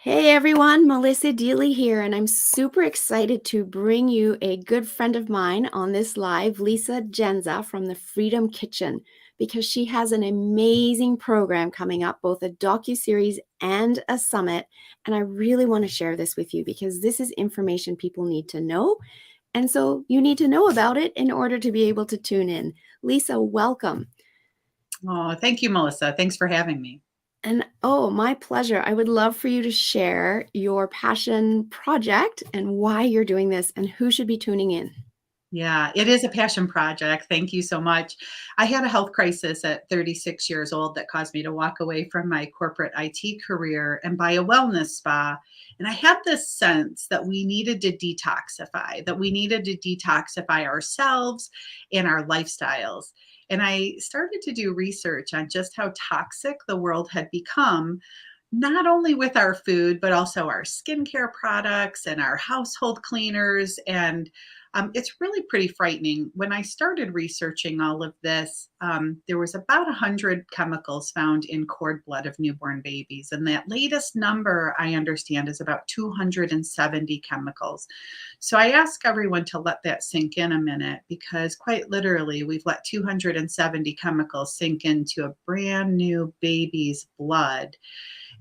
Hey everyone, Melissa Deely here, and I'm super excited to bring you a good friend of mine on this live, Lisa Genza from the Freedom Kitchen, because she has an amazing program coming up, both a docu-series and a summit. And I really want to share this with you because this is information people need to know. And so you need to know about it in order to be able to tune in. Lisa, welcome. Oh, thank you, Melissa. Thanks for having me. And oh, my pleasure. I would love for you to share your passion project and why you're doing this and who should be tuning in. Yeah, it is a passion project. Thank you so much. I had a health crisis at 36 years old that caused me to walk away from my corporate IT career and buy a wellness spa. And I had this sense that we needed to detoxify ourselves and our lifestyles. And I started to do research on just how toxic the world had become, not only with our food, but also our skincare products and our household cleaners. And it's really pretty frightening. When I started researching all of this, there was about 100 chemicals found in cord blood of newborn babies. And that latest number, I understand, is about 270 chemicals. So I ask everyone to let that sink in a minute, because quite literally, we've let 270 chemicals sink into a brand new baby's blood.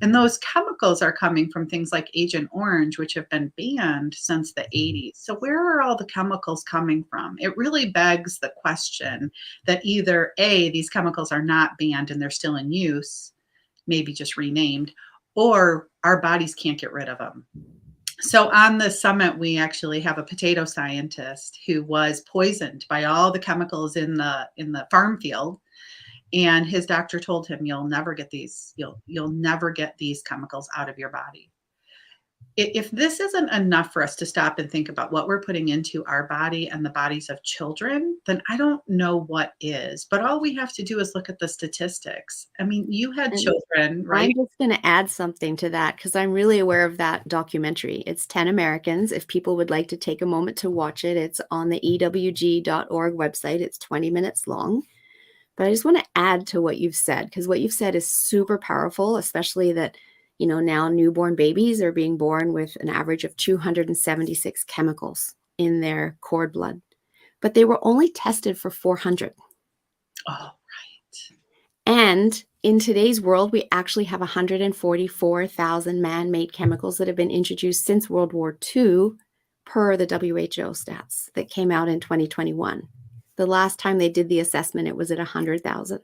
And those chemicals are coming from things like Agent Orange, which have been banned since the 80s. So, where are all the chemicals coming from? It really begs the question that either A, these chemicals are not banned and they're still in use, maybe just renamed, or our bodies can't get rid of them. So on the summit, we actually have a potato scientist who was poisoned by all the chemicals in the farm field, and his doctor told him, you'll never get these chemicals out of your body. If this isn't enough for us to stop and think about what we're putting into our body and the bodies of children, then I don't know what is. But all we have to do is look at the statistics. I mean, you had And children, I'm right? just going to add something to that because I'm really aware of that documentary. It's 10 Americans. If people would like to take a moment to watch it, it's on the ewg.org website. It's 20 minutes long. But I just want to add to what you've said, because what you've said is super powerful, especially that, now newborn babies are being born with an average of 276 chemicals in their cord blood. But they were only tested for 400. Oh, And in today's world, we actually have 144,000 man-made chemicals that have been introduced since World War II, per the WHO stats that came out in 2021. The last time they did the assessment, it was at 100,000.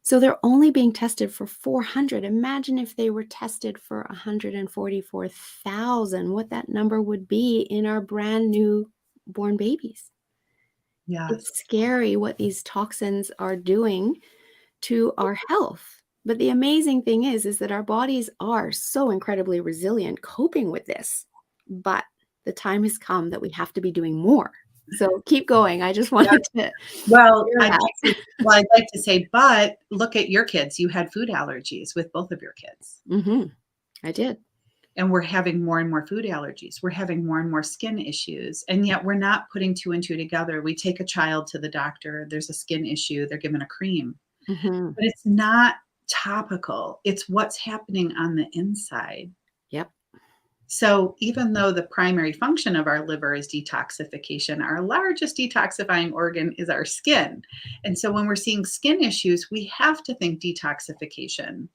So they're only being tested for 400. Imagine if they were tested for 144,000, what that number would be in our brand new born babies. yes. It's scary what these toxins are doing to our health. But the amazing thing is that our bodies are so incredibly resilient coping with this. But the time has come that we have to be doing more. So keep going. I just Yeah. wanted to Well, share that. I'd like to say, but look at your kids. You had food allergies with both of your kids. I did. And we're having more and more food allergies. We're having more and more skin issues. And yet we're not putting two and two together. We take a child to the doctor, there's a skin issue, they're given a cream. hmm But it's not topical, it's what's happening on the inside. Yep. So even though the primary function of our liver is detoxification, our largest detoxifying organ is our skin. And so when we're seeing skin issues, we have to think detoxification.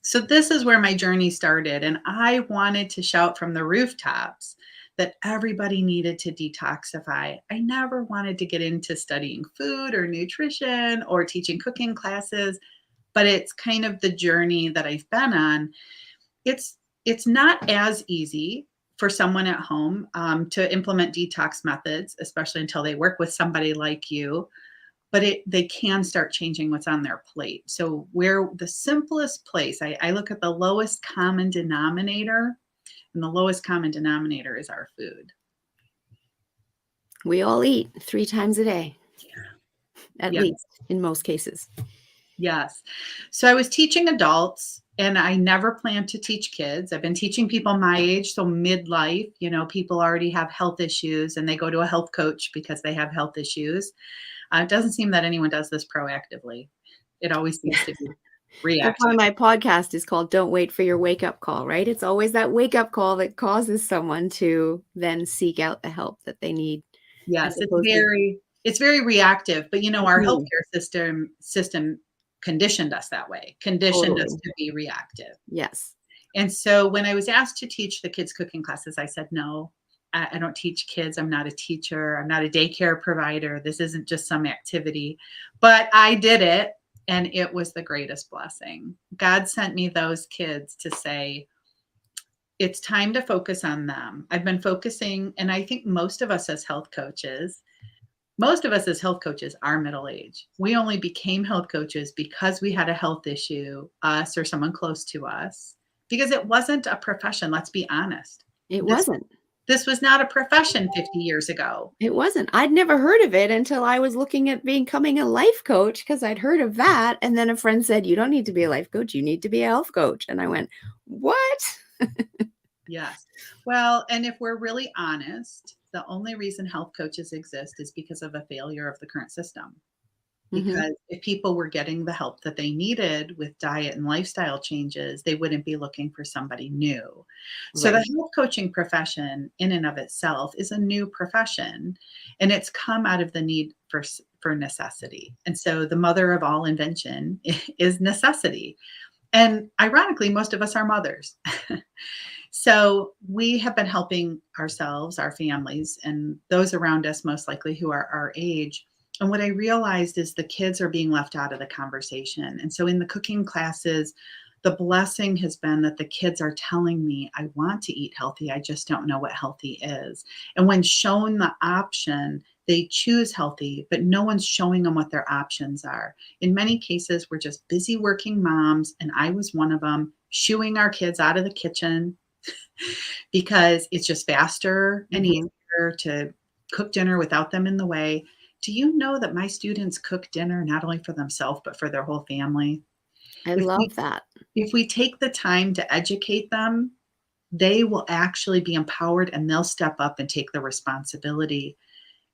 So this is where my journey started. And I wanted to shout from the rooftops that everybody needed to detoxify. I never wanted to get into studying food or nutrition or teaching cooking classes, but it's kind of the journey that I've been on. It's not as easy for someone at home to implement detox methods, especially until they work with somebody like you. But they can start changing what's on their plate. So where the simplest place, I look at the lowest common denominator, and the lowest common denominator is our food. We all eat 3 times a day, at Yeah. least in most cases. Yes. So I was teaching adults, and I never planned to teach kids. I've been teaching people my age, so midlife, people already have health issues and they go to a health coach because they have health issues. It doesn't seem that anyone does this proactively. It always seems to be That's why reactive. my podcast is called Don't Wait for Your Wake Up Call, right? It's always that wake up call that causes someone to then seek out the help that they need as Yes, opposed to it's very reactive, but, our Mhm. healthcare system conditioned us that way, conditioned us Totally. to be reactive. Yes. And so when I was asked to teach the kids cooking classes, I said, "No, I don't teach kids. I'm not a teacher. I'm not a daycare provider. This isn't just some activity." But I did it, and it was the greatest blessing. God sent me those kids to say, it's time to focus on them. I've been focusing, and I think most of us as health coaches are middle age. We only became health coaches because we had a health issue, us or someone close to us, because it wasn't a profession. Let's be honest. It This wasn't. this was not a profession 50 years ago. It wasn't. I'd never heard of it until I was looking at becoming a life coach because I'd heard of that. And then a friend said, "You don't need to be a life coach. You need to be a health coach." And I went, "What?" Yes. Well, and if we're really honest, the only reason health coaches exist is because of a failure of the current system. Mhm. Because if people were getting the help that they needed with diet and lifestyle changes, they wouldn't be looking for somebody new. So the Right. health coaching profession in and of itself is a new profession, and it's come out of the need for necessity. And so the mother of all invention is necessity. And ironically, most of us are mothers. So we have been helping ourselves, our families, and those around us, most likely who are our age. And what I realized is the kids are being left out of the conversation. And so in the cooking classes, the blessing has been that the kids are telling me, I want to eat healthy. I just don't know what healthy is. And when shown the option, they choose healthy, but no one's showing them what their options are. In many cases, we're just busy working moms, and I was one of them, shooing our kids out of the kitchen because it's just faster and Mhm. easier to cook dinner without them in the way. Do you know that my students cook dinner not only for themselves, but for their whole family? I If we love that. if we take the time to educate them, they will actually be empowered and they'll step up and take the responsibility.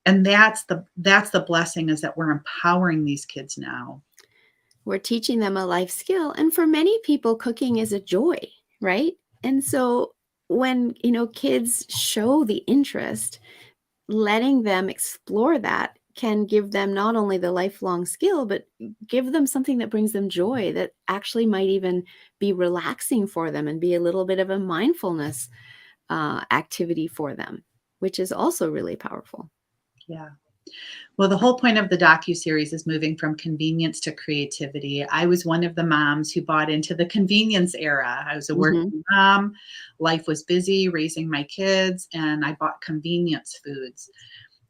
And that's the blessing, is that we're empowering these kids now. We're teaching them a life skill. And for many people, cooking is a joy, right? And so when, kids show the interest, letting them explore that can give them not only the lifelong skill, but give them something that brings them joy that actually might even be relaxing for them and be a little bit of a mindfulness activity for them, which is also really powerful. Yeah. Well, the whole point of the docu-series is moving from convenience to creativity. I was one of the moms who bought into the convenience era. I was a Hmm. working mom. Life was busy raising my kids, and I bought convenience foods.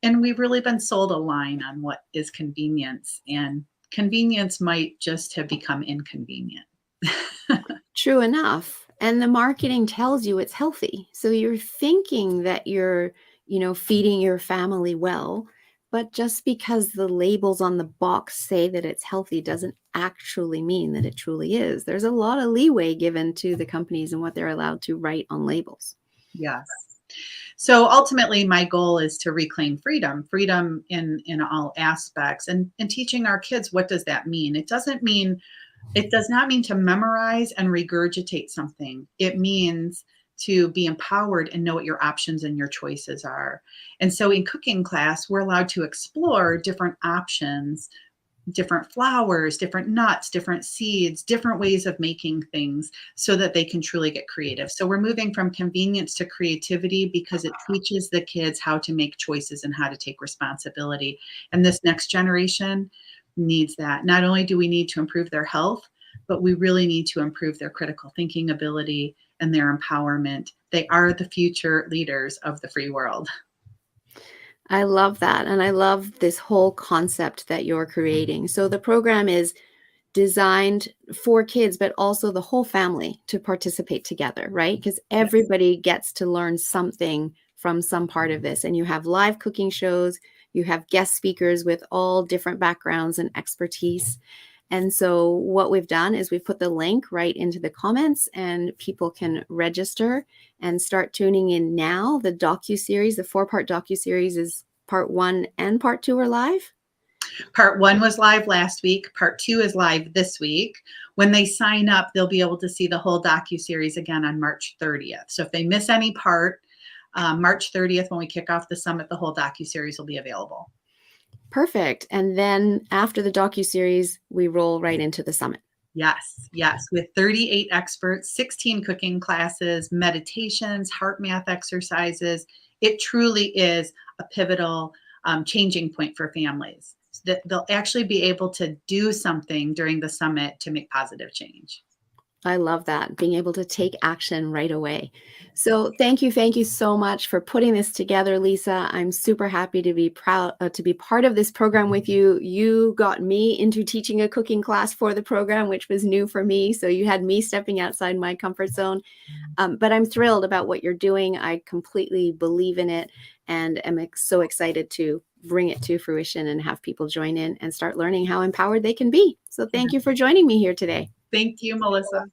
And we've really been sold a line on what is convenience, and convenience might just have become inconvenient. True enough. And the marketing tells you it's healthy. So you're thinking that you're, feeding your family well, but just because the labels on the box say that it's healthy doesn't actually mean that it truly is. There's a lot of leeway given to the companies and what they're allowed to write on labels. Yes. So ultimately, my goal is to reclaim freedom in all aspects, and teaching our kids, what does that mean? It does not mean to memorize and regurgitate something. It means to be empowered and know what your options and your choices are. And so in cooking class, we're allowed to explore different options, different flours, different nuts, different seeds, different ways of making things so that they can truly get creative. So we're moving from convenience to creativity because it teaches the kids how to make choices and how to take responsibility. And this next generation needs that. Not only do we need to improve their health, but we really need to improve their critical thinking ability and their empowerment. They are the future leaders of the free world. I love that. And I love this whole concept that you're creating. So the program is designed for kids, but also the whole family to participate together, right? Because Yes. everybody gets to learn something from some part of this. And you have live cooking shows, you have guest speakers with all different backgrounds and expertise. And so, what we've done is we've put the link right into the comments, and people can register and start tuning in now. The docu series, the 4-part docu series, is part 1 and part 2 are live. Part one was live last week. Part two is live this week. When they sign up, they'll be able to see the whole docu-series again on March 30th. So if they miss any part, March 30th, when we kick off the summit, the whole docu-series will be available. Perfect. And then after the docu-series, we roll right into the summit. Yes, yes, with 38 experts, 16 cooking classes, meditations, heart math exercises. It truly is a pivotal changing point for families. That they'll actually be able to do something during the summit to make positive change. I love that, being able to take action right away. So thank you so much for putting this together, Lisa. I'm super happy to be proud to be part of this program with you. You got me into teaching a cooking class for the program, which was new for me. So you had me stepping outside my comfort zone. But I'm thrilled about what you're doing. I completely believe in it and am so excited to bring it to fruition and have people join in and start learning how empowered they can be. So thank you for joining me here today. Thank you, Melissa.